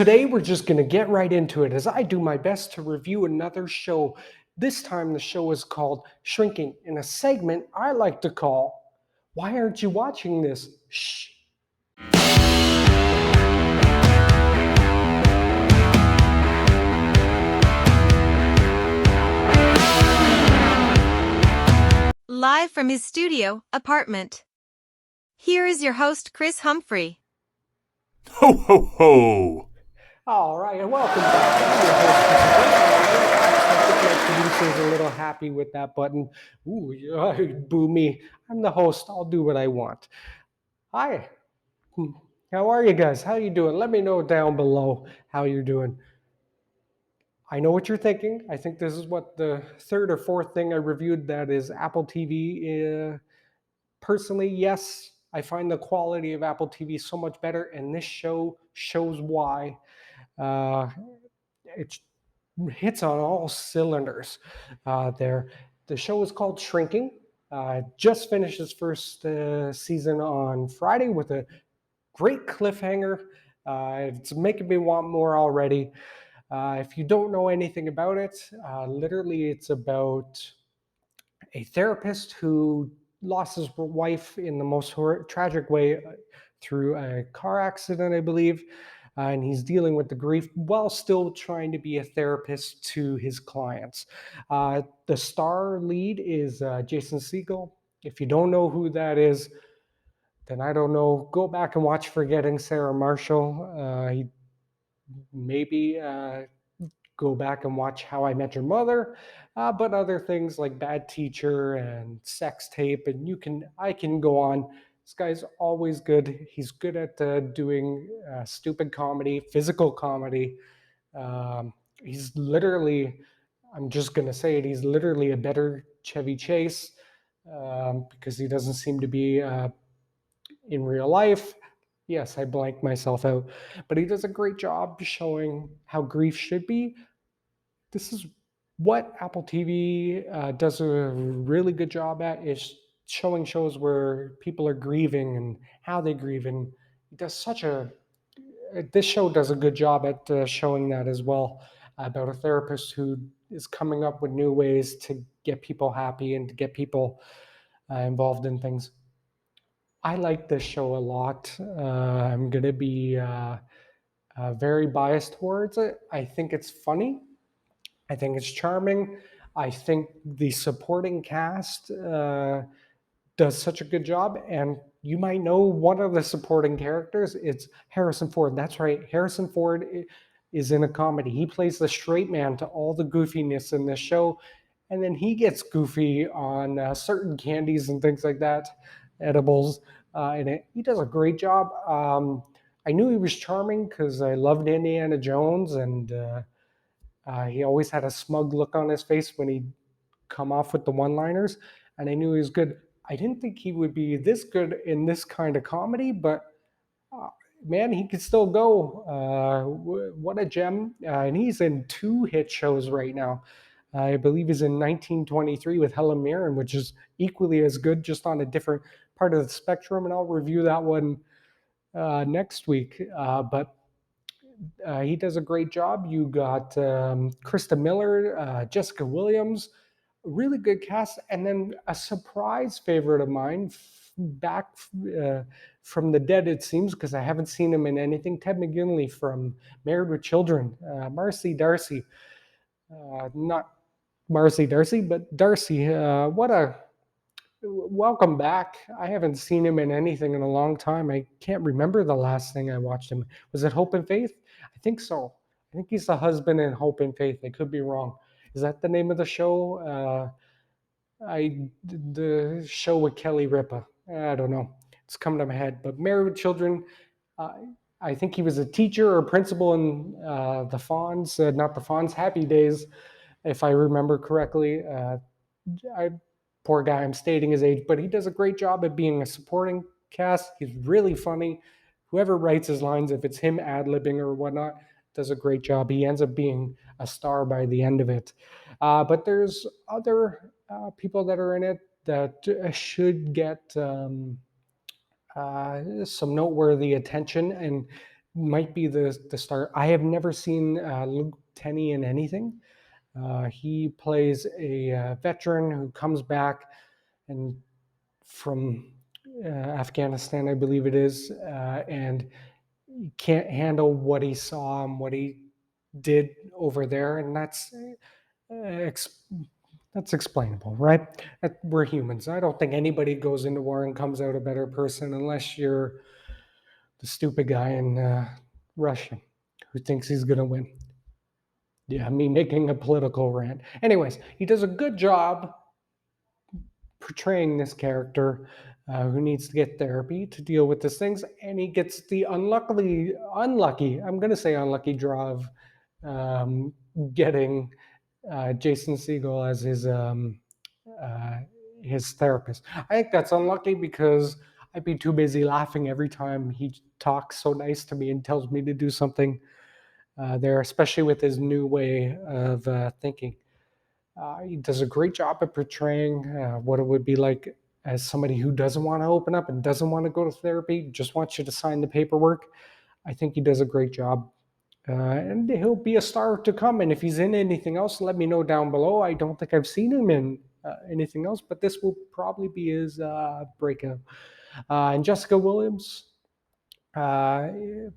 Today, we're just going to get right into it as I do my best to review another show. This time, the show is called Shrinking, in a segment I like to call Why Aren't You Watching This? Shh. Live from his studio apartment. Here is your host, Chris Humphrey. Ho, ho, ho! All right, and welcome back. I'm your host, Chris Humphrey. I think my producer's a little happy with that button. Ooh, boo me. I'm the host. I'll do what I want. Hi. How are you guys? How you doing? Let me know down below how you're doing. I know what you're thinking. I think this is what the third or fourth thing I reviewed that is Apple TV. Personally, yes, I find the quality of Apple TV so much better, and this show shows why. Uh, it hits on all cylinders there. The show is called Shrinking. Just finished its first season on Friday with a great cliffhanger. It's making me want more already. If you don't know anything about it, literally it's about a therapist who lost his wife in the most tragic way through a car accident, I believe. And he's dealing with the grief while still trying to be a therapist to his clients. The star lead is Jason Segel. If you don't know who that is, then I don't know. Go back and watch Forgetting Sarah Marshall. Maybe go back and watch How I Met Your Mother, but other things like Bad Teacher and Sex Tape, and I can go on. This guy's always good. He's good at doing stupid comedy, physical comedy. He's literally, I'm just gonna say it, he's literally a better Chevy Chase because he doesn't seem to be in real life. Yes, I blanked myself out, but he does a great job showing how grief should be. This is what Apple TV does a really good job at, is showing shows where people are grieving and how they grieve, and it does such a this show does a good job at showing that as well, about a therapist who is coming up with new ways to get people happy and to get people involved in things. I like this show a lot. I'm going to be very biased towards it. I think it's funny. I think it's charming. I think the supporting cast does such a good job. And you might know one of the supporting characters. It's Harrison Ford. That's right. Harrison Ford is in a comedy. He plays the straight man to all the goofiness in this show. And then he gets goofy on certain candies and things like that, edibles. And he does a great job. I knew he was charming because I loved Indiana Jones, and he always had a smug look on his face when he'd come off with the one-liners, and I knew he was good. I didn't think he would be this good in this kind of comedy, but uh, man, he could still go. What a gem. And he's in two hit shows right now. I believe he's in 1923 with Helen Mirren, which is equally as good, just on a different part of the spectrum, and I'll review that one next week. But he does a great job. You got Krista Miller, Jessica Williams, really good cast, and then a surprise favorite of mine, back from the dead, it seems, because I haven't seen him in anything. Ted McGinley from Married with Children, Marcy Darcy, not Marcy Darcy, but Darcy. What a welcome back. I haven't seen him in anything in a long time. I can't remember the last thing I watched him. Was it Hope and Faith? I think so. I think he's the husband in Hope and Faith. I could be wrong. Is that the name of the show? The show with Kelly Ripa. I don't know. It's coming to my head. But Married with Children. Uh, I think he was a teacher or principal in the Fonz, not the Fonz, Happy Days, if I remember correctly. I Poor guy, I'm stating his age, but he does a great job at being a supporting cast. He's really funny. Whoever writes his lines, if it's him ad-libbing or whatnot, does a great job. He ends up being a star by the end of it. But there's other people that are in it that should get some noteworthy attention. And might be the start. I have never seen Luke Tenney in anything. He plays a veteran who comes back and from Afghanistan, I believe it is, and he can't handle what he saw and what he did over there, and ex- that's explainable, right? We're humans. I don't think anybody goes into war and comes out a better person unless you're the stupid guy in Russia who thinks he's going to win. Yeah, me making a political rant. Anyways, he does a good job portraying this character who needs to get therapy to deal with these things, and he gets the unlucky, I'm going to say unlucky draw of um, getting Jason Segel as uh, his therapist. I think that's unlucky because I'd be too busy laughing every time he talks so nice to me and tells me to do something there, especially with his new way of thinking. He does a great job at portraying what it would be like as somebody who doesn't want to open up and doesn't want to go to therapy, just wants you to sign the paperwork. I think he does a great job. And he'll be a star to come. And if he's in anything else, let me know down below. I don't think I've seen him in anything else, but this will probably be his breakout. And Jessica Williams uh,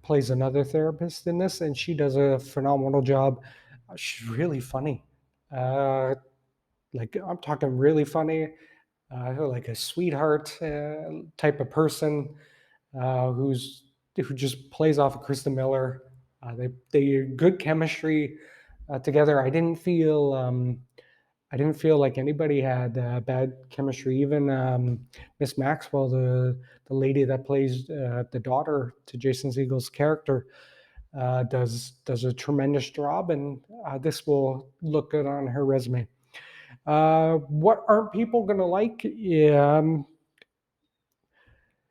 plays another therapist in this, and she does a phenomenal job. She's really funny. Uh, like I'm talking really funny, like a sweetheart type of person who just plays off of Kristen Miller. They good chemistry together. I didn't feel like anybody had bad chemistry. Even Miss Maxwell, the lady that plays the daughter to Jason Segel's character, does a tremendous job, and this will look good on her resume. What aren't people going to like? Yeah,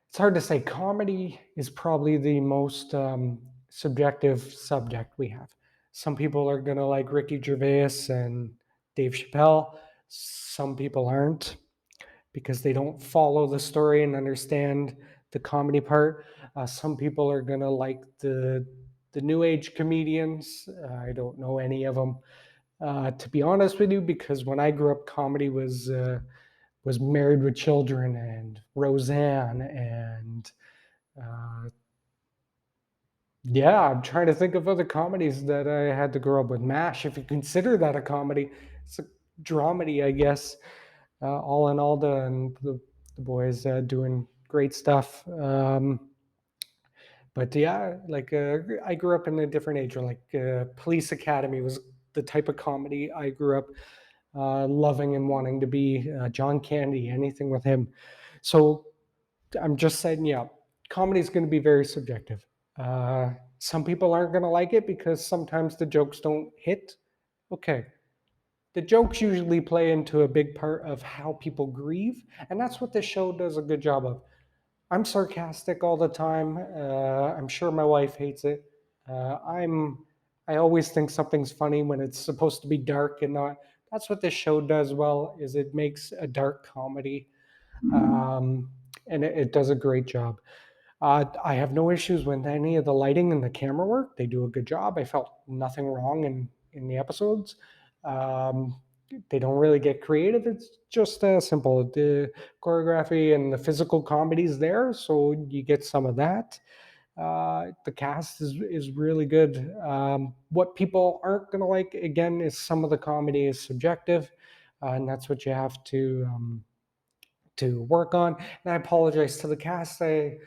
it's hard to say. Comedy is probably the most subjective subject we have. Some people are going to like Ricky Gervais and Dave Chappelle. Some people aren't because they don't follow the story and understand the comedy part. Some people are going to like the new age comedians. I don't know any of them, to be honest with you, because when I grew up, comedy was Married with Children and Roseanne and uh, yeah, I'm trying to think of other comedies that I had to grow up with. MASH, if you consider that a comedy, it's a dramedy, I guess. All in all, the boys doing great stuff. But yeah, like I grew up in a different age. Like Police Academy was the type of comedy I grew up loving and wanting to be. John Candy, anything with him. So I'm just saying, yeah, comedy is going to be very subjective. Uh, some people aren't going to like it because sometimes the jokes don't hit. Okay. The jokes usually play into a big part of how people grieve, and that's what this show does a good job of. I'm sarcastic all the time. I'm sure my wife hates it. I always think something's funny when it's supposed to be dark and not. That's what this show does well. Is it makes a dark comedy, um, and it does a great job. I have no issues with any of the lighting and the camera work. They do a good job. I felt nothing wrong in the episodes. Um, they don't really get creative. It's just simple. The choreography and the physical comedy is there, so you get some of that. The cast is really good. What people aren't going to like, again, is some of the comedy is subjective, and that's what you have to work on. And I apologize to the cast. I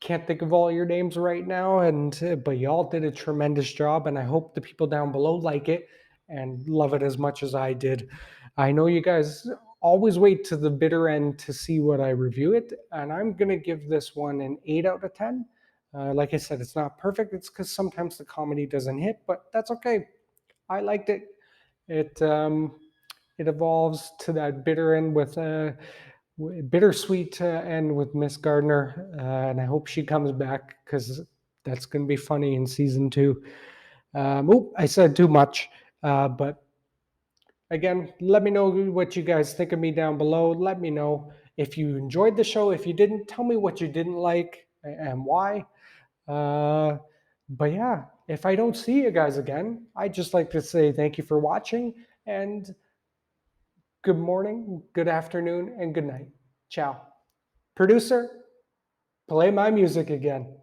can't think of all your names right now, and but y'all did a tremendous job, and I hope the people down below like it and love it as much as I did. I know you guys always wait to the bitter end to see what I review it, and I'm gonna give this one an 8 out of 10. Like I said, it's not perfect. It's because sometimes the comedy doesn't hit, but that's okay. I liked it. It evolves to that bitter end with bittersweet end with Miss Gardner, and I hope she comes back because that's going to be funny in season 2. I said too much, but again, let me know what you guys think of me down below. Let me know if you enjoyed the show. If you didn't, tell me what you didn't like and why. Uh, But yeah, if I don't see you guys again, I'd just like to say thank you for watching and good morning, good afternoon, and good night. Ciao. Producer, play my music again.